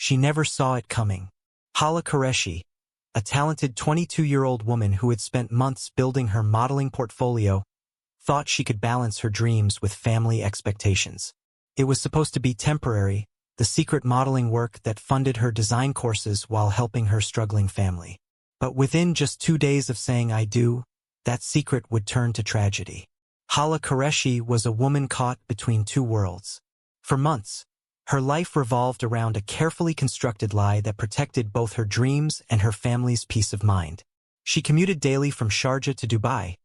She never saw it coming. Hala Qureshi, a talented 22-year-old woman who had spent months building her modeling portfolio, thought she could balance her dreams with family expectations. It was supposed to be temporary, the secret modeling work that funded her design courses while helping her struggling family. But within just 2 days of saying "I do," that secret would turn to tragedy. Hala Qureshi was a woman caught between two worlds. For months, her life revolved around a carefully constructed lie that protected both her dreams and her family's peace of mind. She commuted daily from Sharjah to Dubai,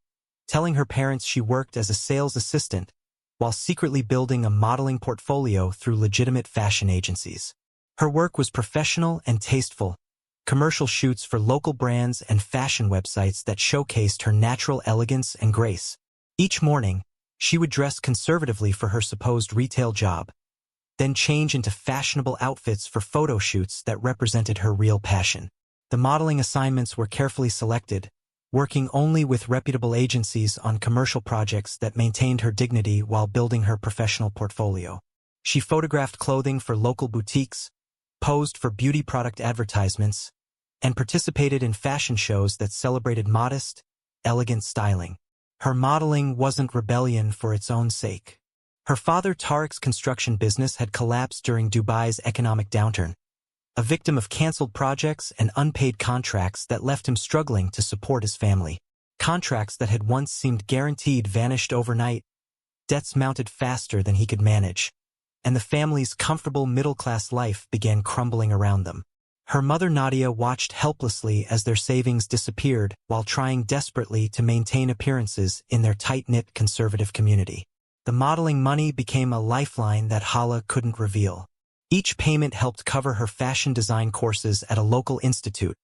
telling her parents she worked as a sales assistant while secretly building a modeling portfolio through legitimate fashion agencies. Her work was professional and tasteful, commercial shoots for local brands and fashion websites that showcased her natural elegance and grace. Each morning, she would dress conservatively for her supposed retail job, then change into fashionable outfits for photo shoots that represented her real passion. The modeling assignments were carefully selected, working only with reputable agencies on commercial projects that maintained her dignity while building her professional portfolio. She photographed clothing for local boutiques, posed for beauty product advertisements, and participated in fashion shows that celebrated modest, elegant styling. Her modeling wasn't rebellion for its own sake. Her father Tariq's construction business had collapsed during Dubai's economic downturn, a victim of cancelled projects and unpaid contracts that left him struggling to support his family. Contracts that had once seemed guaranteed vanished overnight, debts mounted faster than he could manage, and the family's comfortable middle-class life began crumbling around them. Her mother Nadia watched helplessly as their savings disappeared while trying desperately to maintain appearances in their tight-knit conservative community. The modeling money became a lifeline that Hala couldn't reveal. Each payment helped cover her fashion design courses at a local institute,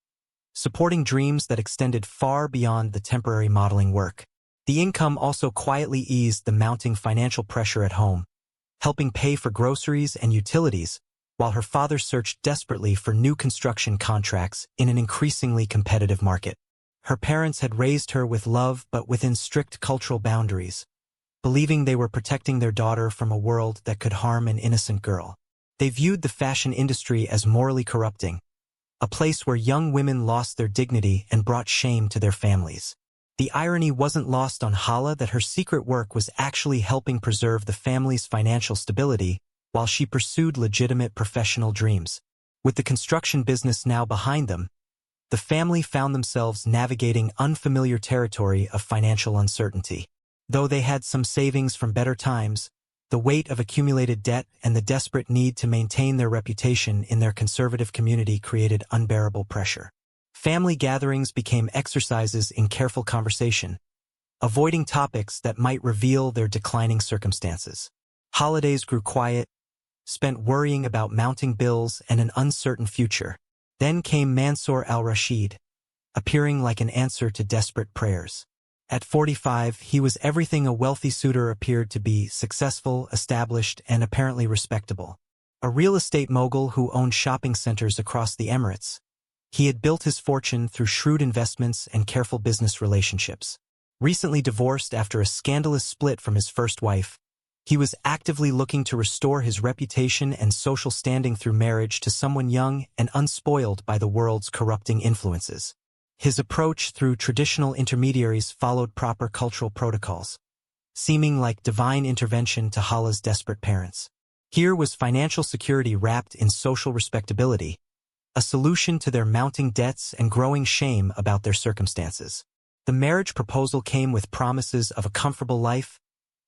supporting dreams that extended far beyond the temporary modeling work. The income also quietly eased the mounting financial pressure at home, helping pay for groceries and utilities, while her father searched desperately for new construction contracts in an increasingly competitive market. Her parents had raised her with love but within strict cultural boundaries, believing they were protecting their daughter from a world that could harm an innocent girl. They viewed the fashion industry as morally corrupting, a place where young women lost their dignity and brought shame to their families. The irony wasn't lost on Hala that her secret work was actually helping preserve the family's financial stability while she pursued legitimate professional dreams. With the construction business now behind them, the family found themselves navigating unfamiliar territory of financial uncertainty. Though they had some savings from better times, the weight of accumulated debt and the desperate need to maintain their reputation in their conservative community created unbearable pressure. Family gatherings became exercises in careful conversation, avoiding topics that might reveal their declining circumstances. Holidays grew quiet, spent worrying about mounting bills and an uncertain future. Then came Mansour Al-Rashid, appearing like an answer to desperate prayers. At 45, he was everything a wealthy suitor appeared to be: successful, established, and apparently respectable. A real estate mogul who owned shopping centers across the Emirates, he had built his fortune through shrewd investments and careful business relationships. Recently divorced after a scandalous split from his first wife, he was actively looking to restore his reputation and social standing through marriage to someone young and unspoiled by the world's corrupting influences. His approach through traditional intermediaries followed proper cultural protocols, seeming like divine intervention to Hala's desperate parents. Here was financial security wrapped in social respectability, a solution to their mounting debts and growing shame about their circumstances. The marriage proposal came with promises of a comfortable life,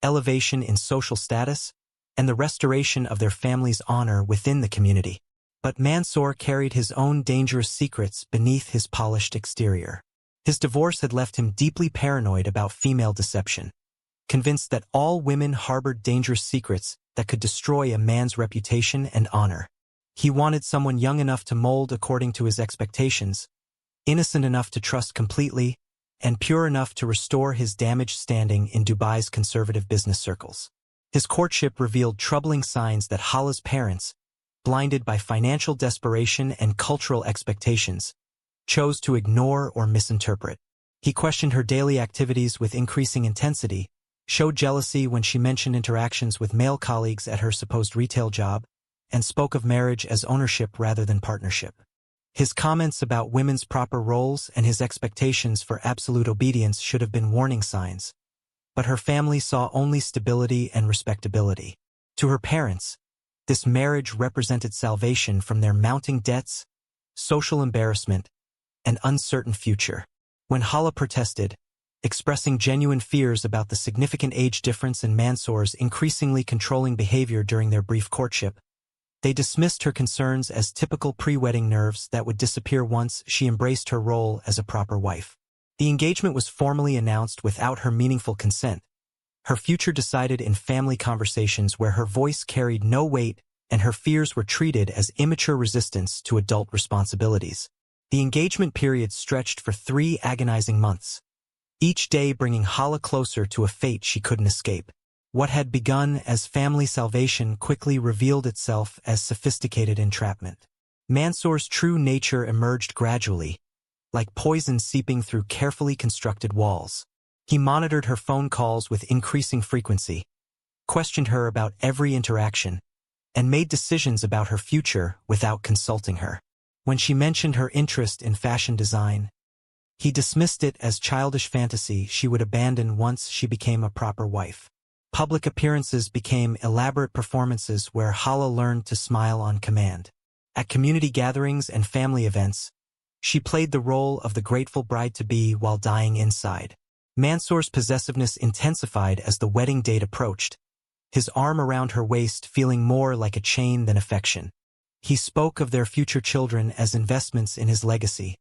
elevation in social status, and the restoration of their family's honor within the community. But Mansour carried his own dangerous secrets beneath his polished exterior. His divorce had left him deeply paranoid about female deception, convinced that all women harbored dangerous secrets that could destroy a man's reputation and honor. He wanted someone young enough to mold according to his expectations, innocent enough to trust completely, and pure enough to restore his damaged standing in Dubai's conservative business circles. His courtship revealed troubling signs that Hala's parents, blinded by financial desperation and cultural expectations, chose to ignore or misinterpret. He questioned her daily activities with increasing intensity, showed jealousy when she mentioned interactions with male colleagues at her supposed retail job, and spoke of marriage as ownership rather than partnership. His comments about women's proper roles and his expectations for absolute obedience should have been warning signs, but her family saw only stability and respectability. To her parents, this marriage represented salvation from their mounting debts, social embarrassment, and uncertain future. When Hala protested, expressing genuine fears about the significant age difference in Mansour's increasingly controlling behavior during their brief courtship, they dismissed her concerns as typical pre-wedding nerves that would disappear once she embraced her role as a proper wife. The engagement was formally announced without her meaningful consent, her future decided in family conversations where her voice carried no weight and her fears were treated as immature resistance to adult responsibilities. The engagement period stretched for 3 agonizing months, each day bringing Hala closer to a fate she couldn't escape. What had begun as family salvation quickly revealed itself as sophisticated entrapment. Mansour's true nature emerged gradually, like poison seeping through carefully constructed walls. He monitored her phone calls with increasing frequency, questioned her about every interaction, and made decisions about her future without consulting her. When she mentioned her interest in fashion design, he dismissed it as childish fantasy she would abandon once she became a proper wife. Public appearances became elaborate performances where Hala learned to smile on command. At community gatherings and family events, she played the role of the grateful bride-to-be while dying inside. Mansour's possessiveness intensified as the wedding date approached, his arm around her waist feeling more like a chain than affection. He spoke of their future children as investments in his legacy,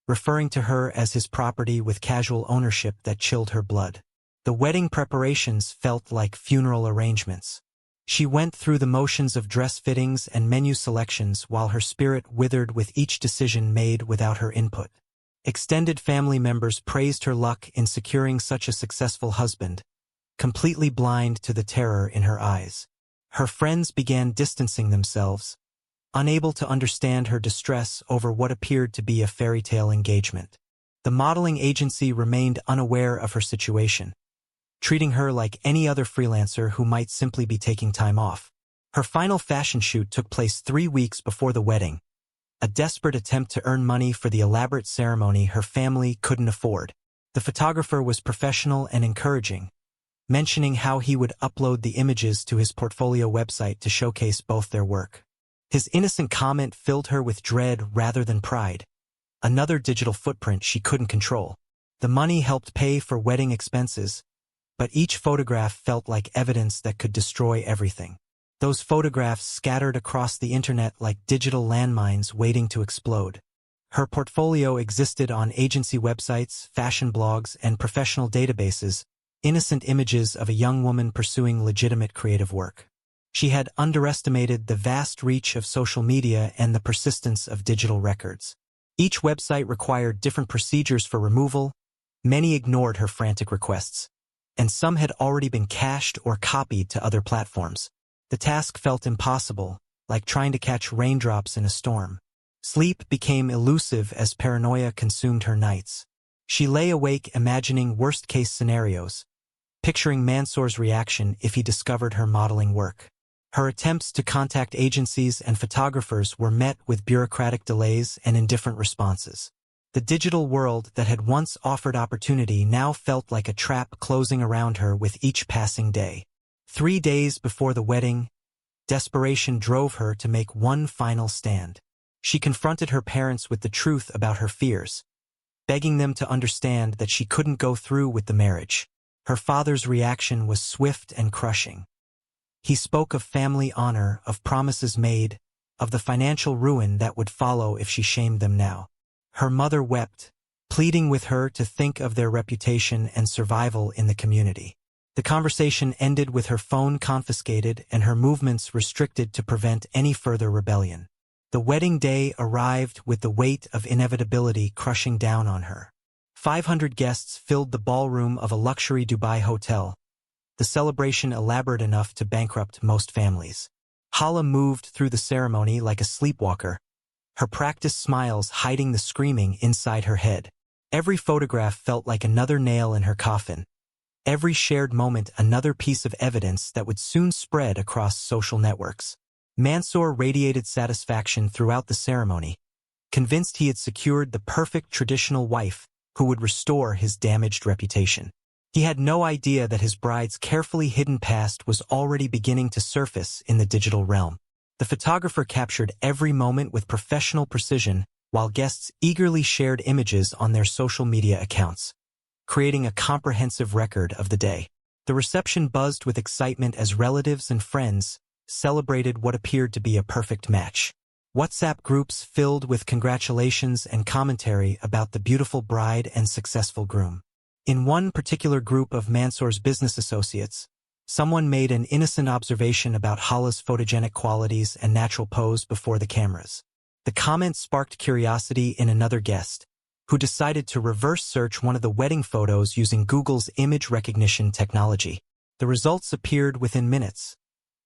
referring to her as his property with casual ownership that chilled her blood. The wedding preparations felt like funeral arrangements. She went through the motions of dress fittings and menu selections while her spirit withered with each decision made without her input. Extended family members praised her luck in securing such a successful husband, completely blind to the terror in her eyes. Her friends began distancing themselves, unable to understand her distress over what appeared to be a fairy tale engagement. The modeling agency remained unaware of her situation, treating her like any other freelancer who might simply be taking time off. Her final fashion shoot took place 3 weeks before the wedding, a desperate attempt to earn money for the elaborate ceremony her family couldn't afford. The photographer was professional and encouraging, mentioning how he would upload the images to his portfolio website to showcase both their work. His innocent comment filled her with dread rather than pride, another digital footprint she couldn't control. The money helped pay for wedding expenses, but each photograph felt like evidence that could destroy everything. Those photographs scattered across the internet like digital landmines waiting to explode. Her portfolio existed on agency websites, fashion blogs, and professional databases, innocent images of a young woman pursuing legitimate creative work. She had underestimated the vast reach of social media and the persistence of digital records. Each website required different procedures for removal. Many ignored her frantic requests, and some had already been cached or copied to other platforms. The task felt impossible, like trying to catch raindrops in a storm. Sleep became elusive as paranoia consumed her nights. She lay awake imagining worst-case scenarios, picturing Mansour's reaction if he discovered her modeling work. Her attempts to contact agencies and photographers were met with bureaucratic delays and indifferent responses. The digital world that had once offered opportunity now felt like a trap closing around her with each passing day. 3 days before the wedding, desperation drove her to make one final stand. She confronted her parents with the truth about her fears, begging them to understand that she couldn't go through with the marriage. Her father's reaction was swift and crushing. He spoke of family honor, of promises made, of the financial ruin that would follow if she shamed them now. Her mother wept, pleading with her to think of their reputation and survival in the community. The conversation ended with her phone confiscated and her movements restricted to prevent any further rebellion. The wedding day arrived with the weight of inevitability crushing down on her. 500 guests filled the ballroom of a luxury Dubai hotel, the celebration elaborate enough to bankrupt most families. Hala moved through the ceremony like a sleepwalker, her practiced smiles hiding the screaming inside her head. Every photograph felt like another nail in her coffin, every shared moment another piece of evidence that would soon spread across social networks. Mansour radiated satisfaction throughout the ceremony, convinced he had secured the perfect traditional wife who would restore his damaged reputation. He had no idea that his bride's carefully hidden past was already beginning to surface in the digital realm. The photographer captured every moment with professional precision, while guests eagerly shared images on their social media accounts, creating a comprehensive record of the day. The reception buzzed with excitement as relatives and friends celebrated what appeared to be a perfect match. WhatsApp groups filled with congratulations and commentary about the beautiful bride and successful groom. In one particular group of Mansour's business associates, someone made an innocent observation about Hala's photogenic qualities and natural pose before the cameras. The comment sparked curiosity in another guest, who decided to reverse search one of the wedding photos using Google's image recognition technology. The results appeared within minutes,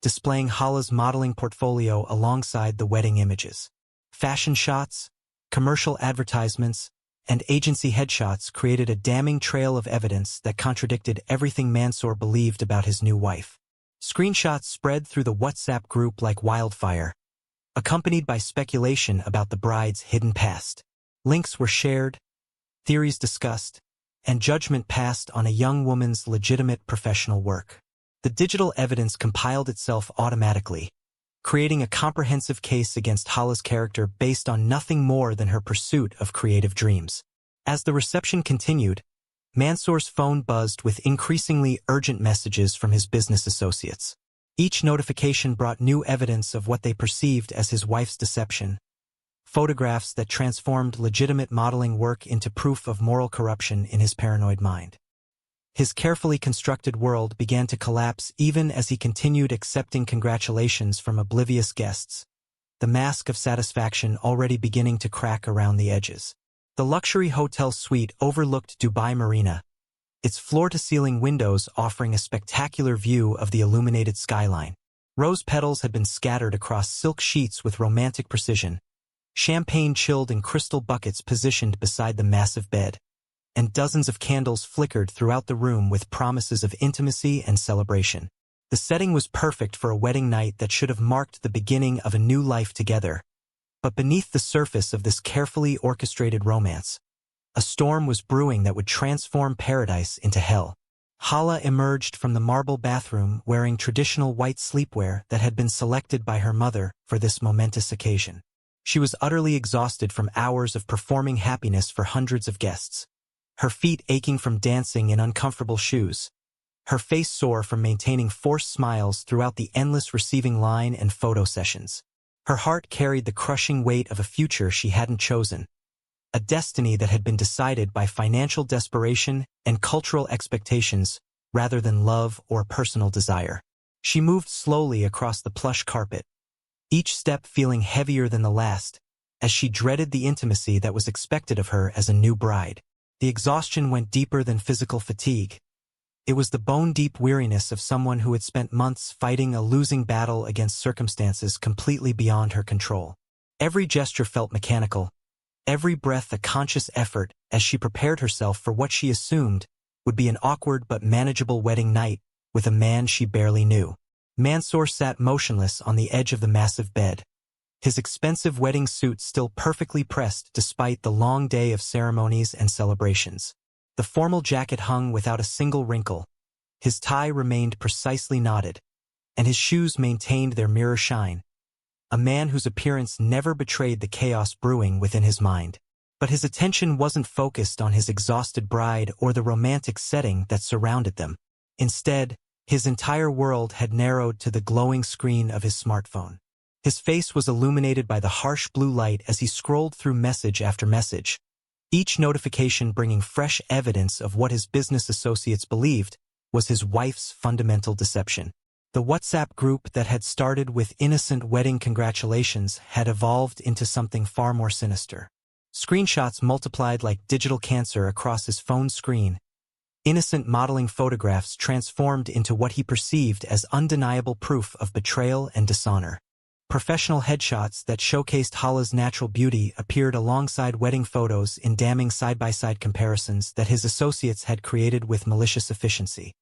displaying Hala's modeling portfolio alongside the wedding images. Fashion shots, commercial advertisements, and agency headshots created a damning trail of evidence that contradicted everything Mansour believed about his new wife. Screenshots spread through the WhatsApp group like wildfire, accompanied by speculation about the bride's hidden past. Links were shared, theories discussed, and judgment passed on a young woman's legitimate professional work. The digital evidence compiled itself automatically, creating a comprehensive case against Hala's character based on nothing more than her pursuit of creative dreams. As the reception continued, Mansour's phone buzzed with increasingly urgent messages from his business associates. Each notification brought new evidence of what they perceived as his wife's deception, photographs that transformed legitimate modeling work into proof of moral corruption in his paranoid mind. His carefully constructed world began to collapse even as he continued accepting congratulations from oblivious guests, the mask of satisfaction already beginning to crack around the edges. The luxury hotel suite overlooked Dubai Marina, its floor-to-ceiling windows offering a spectacular view of the illuminated skyline. Rose petals had been scattered across silk sheets with romantic precision, champagne chilled in crystal buckets positioned beside the massive bed, and dozens of candles flickered throughout the room with promises of intimacy and celebration. The setting was perfect for a wedding night that should have marked the beginning of a new life together. But beneath the surface of this carefully orchestrated romance, a storm was brewing that would transform paradise into hell. Hala emerged from the marble bathroom wearing traditional white sleepwear that had been selected by her mother for this momentous occasion. She was utterly exhausted from hours of performing happiness for hundreds of guests, her feet aching from dancing in uncomfortable shoes, her face sore from maintaining forced smiles throughout the endless receiving line and photo sessions. Her heart carried the crushing weight of a future she hadn't chosen, a destiny that had been decided by financial desperation and cultural expectations rather than love or personal desire. She moved slowly across the plush carpet, each step feeling heavier than the last, as she dreaded the intimacy that was expected of her as a new bride. The exhaustion went deeper than physical fatigue. It was the bone-deep weariness of someone who had spent months fighting a losing battle against circumstances completely beyond her control. Every gesture felt mechanical, every breath a conscious effort as she prepared herself for what she assumed would be an awkward but manageable wedding night with a man she barely knew. Mansour sat motionless on the edge of the massive bed, his expensive wedding suit still perfectly pressed despite the long day of ceremonies and celebrations. The formal jacket hung without a single wrinkle, his tie remained precisely knotted, and his shoes maintained their mirror shine. A man whose appearance never betrayed the chaos brewing within his mind. But his attention wasn't focused on his exhausted bride or the romantic setting that surrounded them. Instead, his entire world had narrowed to the glowing screen of his smartphone. His face was illuminated by the harsh blue light as he scrolled through message after message, each notification bringing fresh evidence of what his business associates believed was his wife's fundamental deception. The WhatsApp group that had started with innocent wedding congratulations had evolved into something far more sinister. Screenshots multiplied like digital cancer across his phone screen. Innocent modeling photographs transformed into what he perceived as undeniable proof of betrayal and dishonor. Professional headshots that showcased Hala's natural beauty appeared alongside wedding photos in damning side-by-side comparisons that his associates had created with malicious efficiency.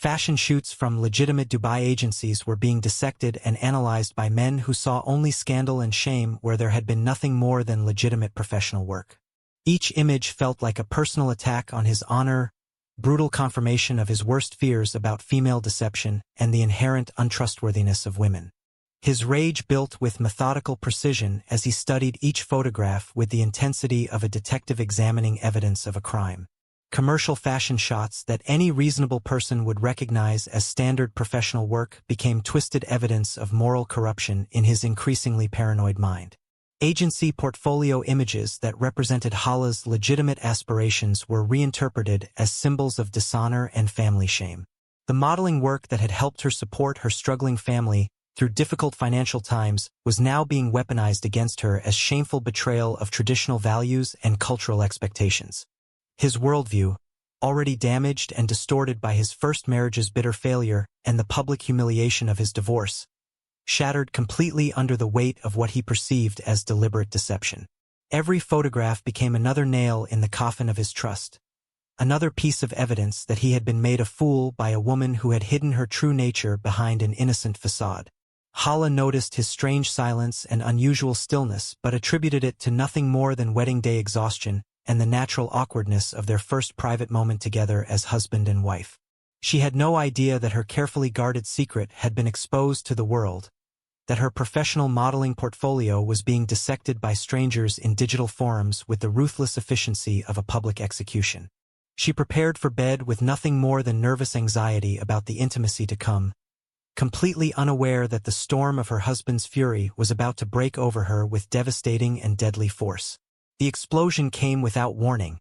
Fashion shoots from legitimate Dubai agencies were being dissected and analyzed by men who saw only scandal and shame where there had been nothing more than legitimate professional work. Each image felt like a personal attack on his honor, brutal confirmation of his worst fears about female deception and the inherent untrustworthiness of women. His rage built with methodical precision as he studied each photograph with the intensity of a detective examining evidence of a crime. Commercial fashion shots that any reasonable person would recognize as standard professional work became twisted evidence of moral corruption in his increasingly paranoid mind. Agency portfolio images that represented Hala's legitimate aspirations were reinterpreted as symbols of dishonor and family shame. The modeling work that had helped her support her struggling family through difficult financial times was now being weaponized against her as shameful betrayal of traditional values and cultural expectations. His worldview, already damaged and distorted by his first marriage's bitter failure and the public humiliation of his divorce, shattered completely under the weight of what he perceived as deliberate deception. Every photograph became another nail in the coffin of his trust, another piece of evidence that he had been made a fool by a woman who had hidden her true nature behind an innocent facade. Hala noticed his strange silence and unusual stillness but attributed it to nothing more than wedding day exhaustion and the natural awkwardness of their first private moment together as husband and wife. She had no idea that her carefully guarded secret had been exposed to the world, that her professional modeling portfolio was being dissected by strangers in digital forums with the ruthless efficiency of a public execution. She prepared for bed with nothing more than nervous anxiety about the intimacy to come, completely unaware that the storm of her husband's fury was about to break over her with devastating and deadly force. The explosion came without warning,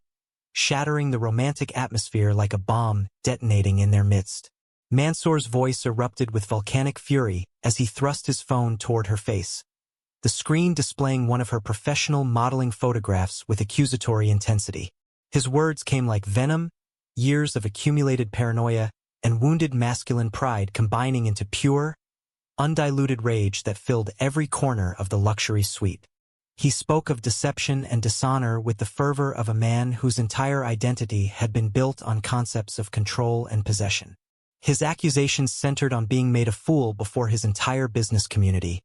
shattering the romantic atmosphere like a bomb detonating in their midst. Mansour's voice erupted with volcanic fury as he thrust his phone toward her face, the screen displaying one of her professional modeling photographs with accusatory intensity. His words came like venom, years of accumulated paranoia and wounded masculine pride combining into pure, undiluted rage that filled every corner of the luxury suite. He spoke of deception and dishonor with the fervor of a man whose entire identity had been built on concepts of control and possession. His accusations centered on being made a fool before his entire business community,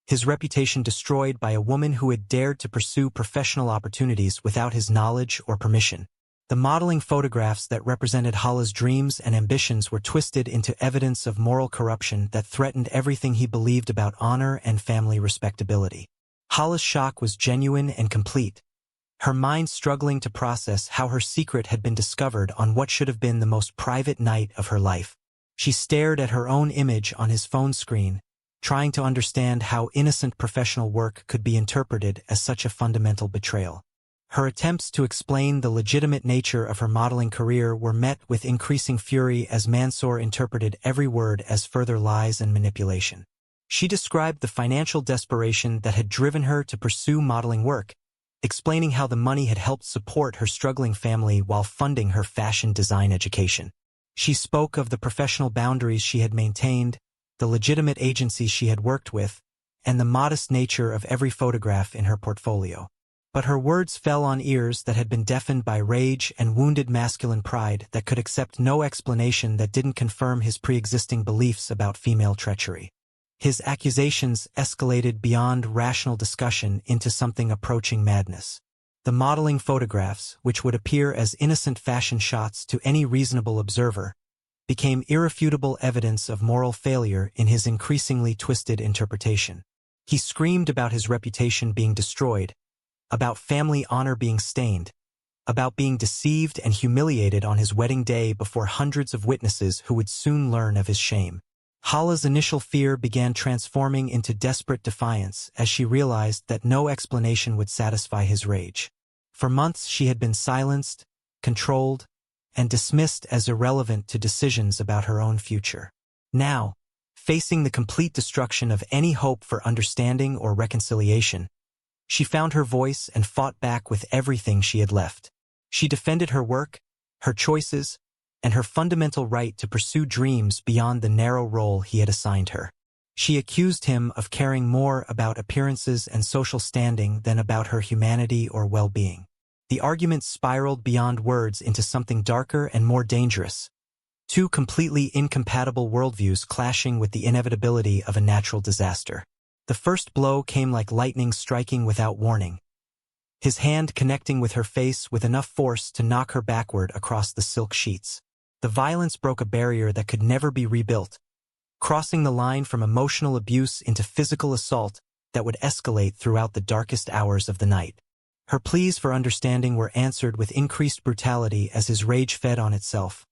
his reputation destroyed by a woman who had dared to pursue professional opportunities without his knowledge or permission. The modeling photographs that represented Hala's dreams and ambitions were twisted into evidence of moral corruption that threatened everything he believed about honor and family respectability. Hala's shock was genuine and complete, her mind struggling to process how her secret had been discovered on what should have been the most private night of her life. She stared at her own image on his phone screen, trying to understand how innocent professional work could be interpreted as such a fundamental betrayal. Her attempts to explain the legitimate nature of her modeling career were met with increasing fury as Mansour interpreted every word as further lies and manipulation. She described the financial desperation that had driven her to pursue modeling work, explaining how the money had helped support her struggling family while funding her fashion design education. She spoke of the professional boundaries she had maintained, the legitimate agencies she had worked with, and the modest nature of every photograph in her portfolio. But her words fell on ears that had been deafened by rage and wounded masculine pride that could accept no explanation that didn't confirm his pre-existing beliefs about female treachery. His accusations escalated beyond rational discussion into something approaching madness. The modeling photographs, which would appear as innocent fashion shots to any reasonable observer, became irrefutable evidence of moral failure in his increasingly twisted interpretation. He screamed about his reputation being destroyed, about family honor being stained, about being deceived and humiliated on his wedding day before hundreds of witnesses who would soon learn of his shame. Hala's initial fear began transforming into desperate defiance as she realized that no explanation would satisfy his rage. For months she had been silenced, controlled, and dismissed as irrelevant to decisions about her own future. Now, facing the complete destruction of any hope for understanding or reconciliation, she found her voice and fought back with everything she had left. She defended her work, her choices, and her fundamental right to pursue dreams beyond the narrow role he had assigned her. She accused him of caring more about appearances and social standing than about her humanity or well-being. The argument spiraled beyond words into something darker and more dangerous, two completely incompatible worldviews clashing with the inevitability of a natural disaster. The first blow came like lightning striking without warning, his hand connecting with her face with enough force to knock her backward across the silk sheets. The violence broke a barrier that could never be rebuilt, crossing the line from emotional abuse into physical assault that would escalate throughout the darkest hours of the night. Her pleas for understanding were answered with increased brutality as his rage fed on itself,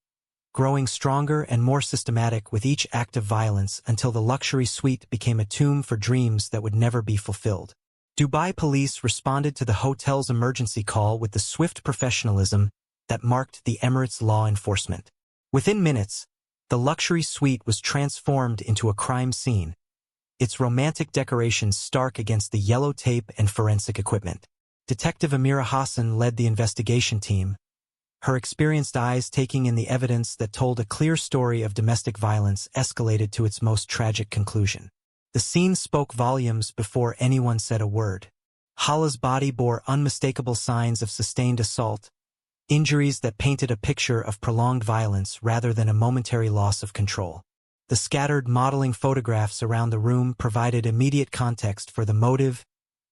growing stronger and more systematic with each act of violence until the luxury suite became a tomb for dreams that would never be fulfilled. Dubai police responded to the hotel's emergency call with the swift professionalism that marked the Emirates' law enforcement. Within minutes, the luxury suite was transformed into a crime scene, its romantic decorations stark against the yellow tape and forensic equipment. Detective Amira Hassan led the investigation team, her experienced eyes taking in the evidence that told a clear story of domestic violence escalated to its most tragic conclusion. The scene spoke volumes before anyone said a word. Hala's body bore unmistakable signs of sustained assault, injuries that painted a picture of prolonged violence rather than a momentary loss of control. The scattered modeling photographs around the room provided immediate context for the motive,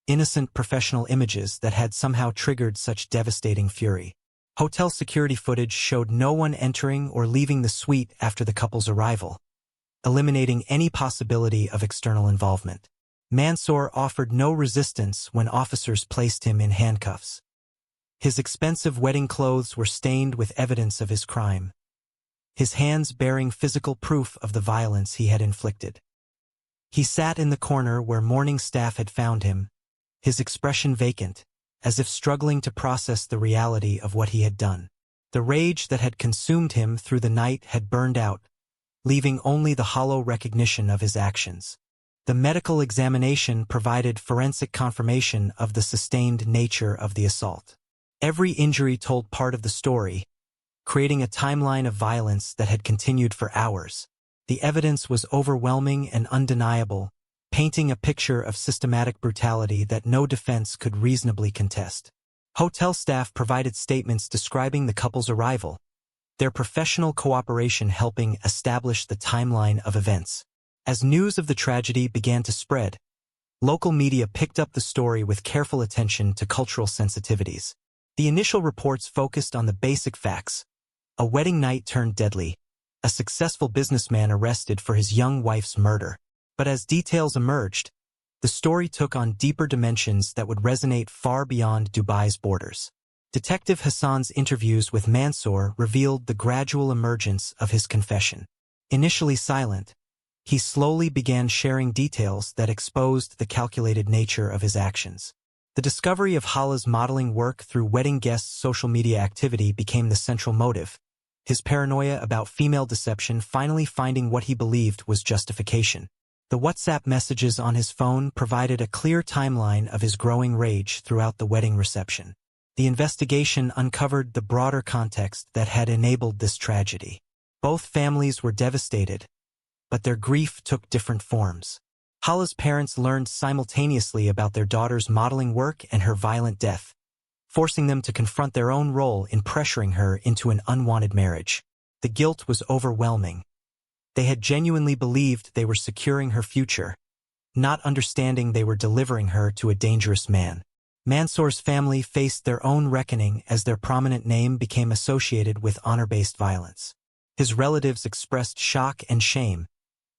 innocent professional images that had somehow triggered such devastating fury. Hotel security footage showed no one entering or leaving the suite after the couple's arrival, eliminating any possibility of external involvement. Mansour offered no resistance when officers placed him in handcuffs. His expensive wedding clothes were stained with evidence of his crime, his hands bearing physical proof of the violence he had inflicted. He sat in the corner where mourning staff had found him, his expression vacant, as if struggling to process the reality of what he had done. The rage that had consumed him through the night had burned out, leaving only the hollow recognition of his actions. The medical examination provided forensic confirmation of the sustained nature of the assault. Every injury told part of the story, creating a timeline of violence that had continued for hours. The evidence was overwhelming and undeniable, painting a picture of systematic brutality that no defense could reasonably contest. Hotel staff provided statements describing the couple's arrival, their professional cooperation helping establish the timeline of events. As news of the tragedy began to spread, local media picked up the story with careful attention to cultural sensitivities. The initial reports focused on the basic facts: a wedding night turned deadly, a successful businessman arrested for his young wife's murder. But as details emerged, the story took on deeper dimensions that would resonate far beyond Dubai's borders. Detective Hassan's interviews with Mansour revealed the gradual emergence of his confession. Initially silent, he slowly began sharing details that exposed the calculated nature of his actions. The discovery of Hala's modeling work through wedding guests' social media activity became the central motive, his paranoia about female deception finally finding what he believed was justification. The WhatsApp messages on his phone provided a clear timeline of his growing rage throughout the wedding reception. The investigation uncovered the broader context that had enabled this tragedy. Both families were devastated, but their grief took different forms. Hala's parents learned simultaneously about their daughter's modeling work and her violent death, forcing them to confront their own role in pressuring her into an unwanted marriage. The guilt was overwhelming. They had genuinely believed they were securing her future, not understanding they were delivering her to a dangerous man. Mansour's family faced their own reckoning as their prominent name became associated with honor-based violence. His relatives expressed shock and shame,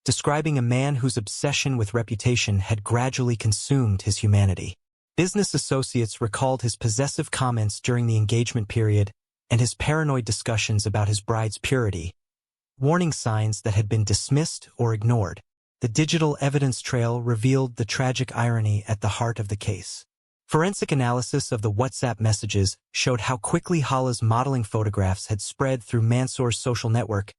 describing a man whose obsession with reputation had gradually consumed his humanity. Business associates recalled his possessive comments during the engagement period and his paranoid discussions about his bride's purity, warning signs that had been dismissed or ignored. The digital evidence trail revealed the tragic irony at the heart of the case. Forensic analysis of the WhatsApp messages showed how quickly Hala's modeling photographs had spread through Mansour's social network,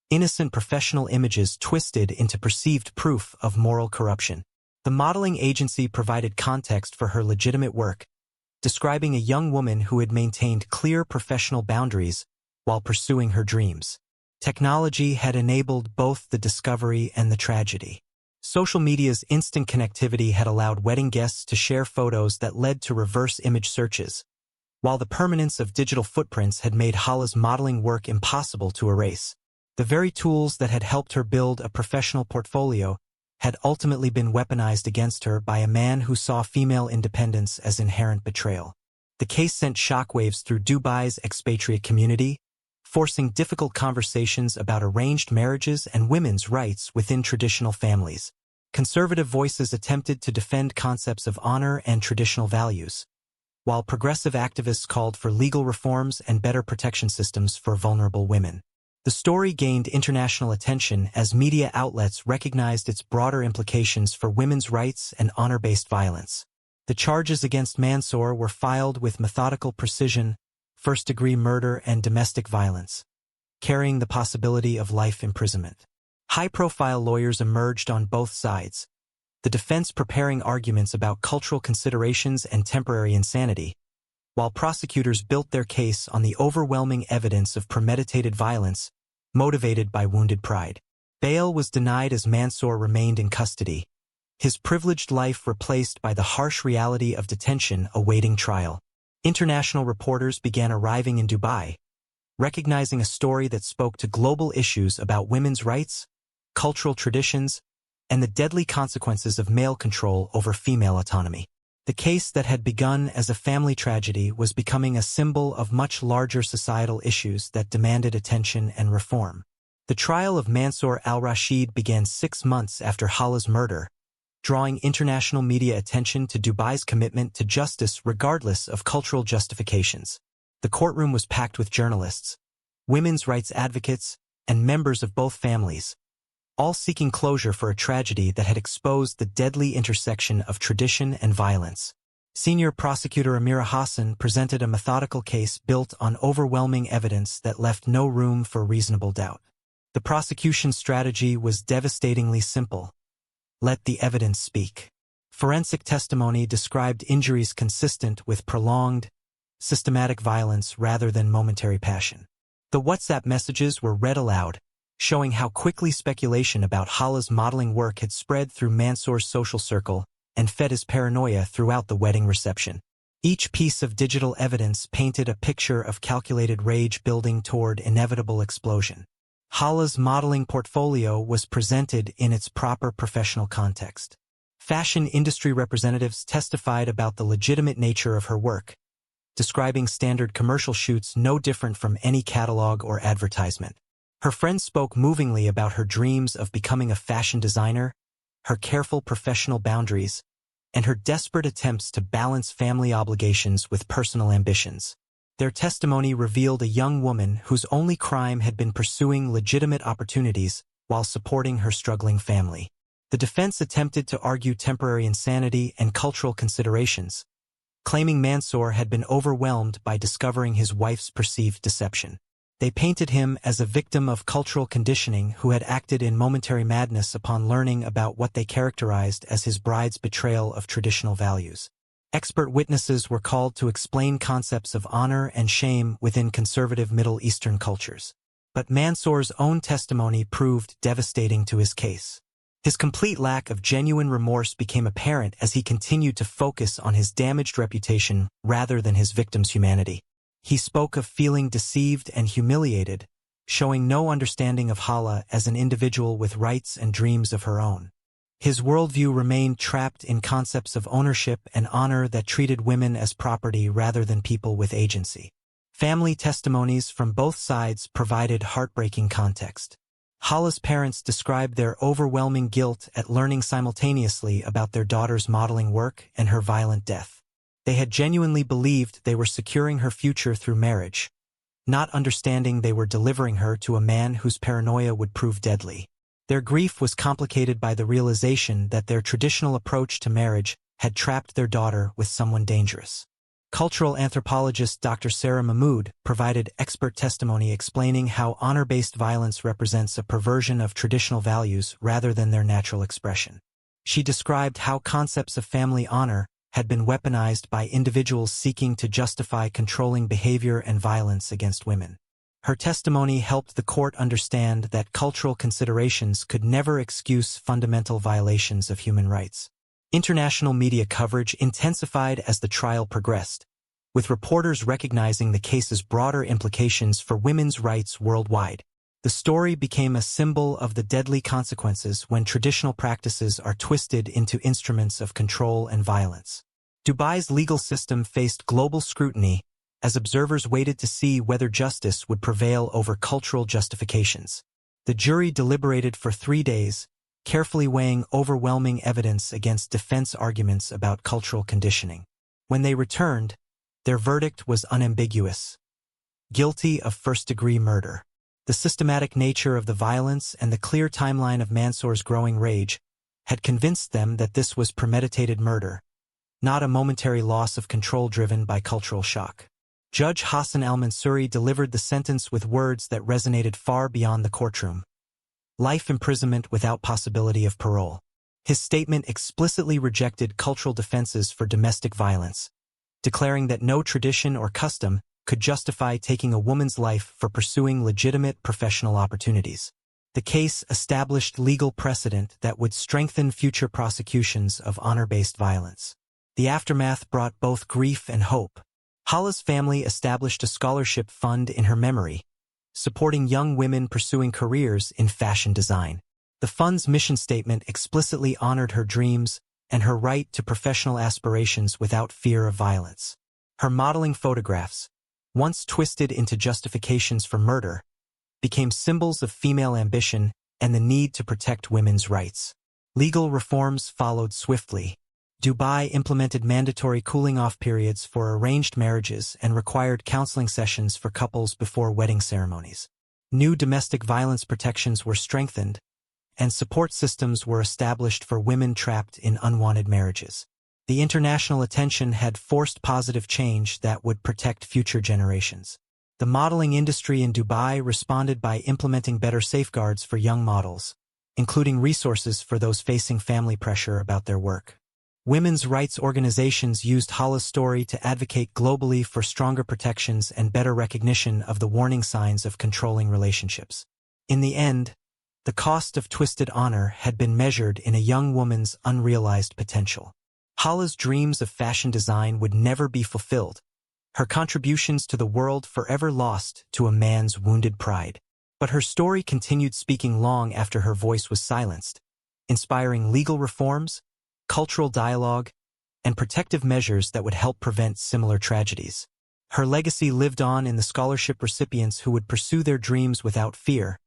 innocent professional images twisted into perceived proof of moral corruption. The modeling agency provided context for her legitimate work, describing a young woman who had maintained clear professional boundaries while pursuing her dreams. Technology had enabled both the discovery and the tragedy. Social media's instant connectivity had allowed wedding guests to share photos that led to reverse image searches, while the permanence of digital footprints had made Hala's modeling work impossible to erase. The very tools that had helped her build a professional portfolio had ultimately been weaponized against her by a man who saw female independence as inherent betrayal. The case sent shockwaves through Dubai's expatriate community, forcing difficult conversations about arranged marriages and women's rights within traditional families. Conservative voices attempted to defend concepts of honor and traditional values, while progressive activists called for legal reforms and better protection systems for vulnerable women. The story gained international attention as media outlets recognized its broader implications for women's rights and honor-based violence. The charges against Mansour were filed with methodical precision: first-degree murder and domestic violence, carrying the possibility of life imprisonment. High-profile lawyers emerged on both sides, the defense preparing arguments about cultural considerations and temporary insanity, while prosecutors built their case on the overwhelming evidence of premeditated violence motivated by wounded pride. Bail was denied as Mansour remained in custody, his privileged life replaced by the harsh reality of detention awaiting trial. International reporters began arriving in Dubai, recognizing a story that spoke to global issues about women's rights, cultural traditions, and the deadly consequences of male control over female autonomy. The case that had begun as a family tragedy was becoming a symbol of much larger societal issues that demanded attention and reform. The trial of Mansour Al-Rashid began 6 months after Hala's murder, drawing international media attention to Dubai's commitment to justice regardless of cultural justifications. The courtroom was packed with journalists, women's rights advocates, and members of both families, all seeking closure for a tragedy that had exposed the deadly intersection of tradition and violence. Senior prosecutor Amira Hassan presented a methodical case built on overwhelming evidence that left no room for reasonable doubt. The prosecution's strategy was devastatingly simple: let the evidence speak. Forensic testimony described injuries consistent with prolonged, systematic violence rather than momentary passion. The WhatsApp messages were read aloud, showing how quickly speculation about Hala's modeling work had spread through Mansour's social circle and fed his paranoia throughout the wedding reception. Each piece of digital evidence painted a picture of calculated rage building toward inevitable explosion. Hala's modeling portfolio was presented in its proper professional context. Fashion industry representatives testified about the legitimate nature of her work, describing standard commercial shoots no different from any catalog or advertisement. Her friends spoke movingly about her dreams of becoming a fashion designer, her careful professional boundaries, and her desperate attempts to balance family obligations with personal ambitions. Their testimony revealed a young woman whose only crime had been pursuing legitimate opportunities while supporting her struggling family. The defense attempted to argue temporary insanity and cultural considerations, claiming Mansour had been overwhelmed by discovering his wife's perceived deception. They painted him as a victim of cultural conditioning who had acted in momentary madness upon learning about what they characterized as his bride's betrayal of traditional values. Expert witnesses were called to explain concepts of honor and shame within conservative Middle Eastern cultures. But Mansour's own testimony proved devastating to his case. His complete lack of genuine remorse became apparent as he continued to focus on his damaged reputation rather than his victim's humanity. He spoke of feeling deceived and humiliated, showing no understanding of Hala as an individual with rights and dreams of her own. His worldview remained trapped in concepts of ownership and honor that treated women as property rather than people with agency. Family testimonies from both sides provided heartbreaking context. Hala's parents described their overwhelming guilt at learning simultaneously about their daughter's modeling work and her violent death. They had genuinely believed they were securing her future through marriage, not understanding they were delivering her to a man whose paranoia would prove deadly. Their grief was complicated by the realization that their traditional approach to marriage had trapped their daughter with someone dangerous. Cultural anthropologist Dr. Sarah Mahmood provided expert testimony explaining how honor-based violence represents a perversion of traditional values rather than their natural expression. She described how concepts of family honor had been weaponized by individuals seeking to justify controlling behavior and violence against women. Her testimony helped the court understand that cultural considerations could never excuse fundamental violations of human rights. International media coverage intensified as the trial progressed, with reporters recognizing the case's broader implications for women's rights worldwide. The story became a symbol of the deadly consequences when traditional practices are twisted into instruments of control and violence. Dubai's legal system faced global scrutiny as observers waited to see whether justice would prevail over cultural justifications. The jury deliberated for 3 days, carefully weighing overwhelming evidence against defense arguments about cultural conditioning. When they returned, their verdict was unambiguous: guilty of first-degree murder. The systematic nature of the violence and the clear timeline of Mansour's growing rage had convinced them that this was premeditated murder, not a momentary loss of control driven by cultural shock. Judge Hassan al-Mansouri delivered the sentence with words that resonated far beyond the courtroom: life imprisonment without possibility of parole. His statement explicitly rejected cultural defenses for domestic violence, declaring that no tradition or custom could justify taking a woman's life for pursuing legitimate professional opportunities. The case established legal precedent that would strengthen future prosecutions of honor-based violence. The aftermath brought both grief and hope. Hala's family established a scholarship fund in her memory, supporting young women pursuing careers in fashion design. The fund's mission statement explicitly honored her dreams and her right to professional aspirations without fear of violence. Her modeling photographs, once twisted into justifications for murder, became symbols of female ambition and the need to protect women's rights. Legal reforms followed swiftly. Dubai implemented mandatory cooling-off periods for arranged marriages and required counseling sessions for couples before wedding ceremonies. New domestic violence protections were strengthened, and support systems were established for women trapped in unwanted marriages. The international attention had forced positive change that would protect future generations. The modeling industry in Dubai responded by implementing better safeguards for young models, including resources for those facing family pressure about their work. Women's rights organizations used Hala's story to advocate globally for stronger protections and better recognition of the warning signs of controlling relationships. In the end, the cost of twisted honor had been measured in a young woman's unrealized potential. Hala's dreams of fashion design would never be fulfilled, her contributions to the world forever lost to a man's wounded pride. But her story continued speaking long after her voice was silenced, inspiring legal reforms, cultural dialogue, and protective measures that would help prevent similar tragedies. Her legacy lived on in the scholarship recipients who would pursue their dreams without fear,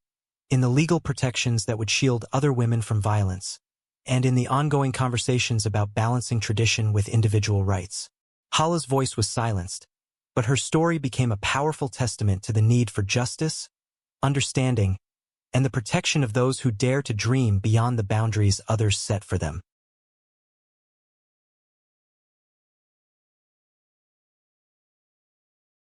in the legal protections that would shield other women from violence, and in the ongoing conversations about balancing tradition with individual rights. Hala's voice was silenced, but her story became a powerful testament to the need for justice, understanding, and the protection of those who dare to dream beyond the boundaries others set for them.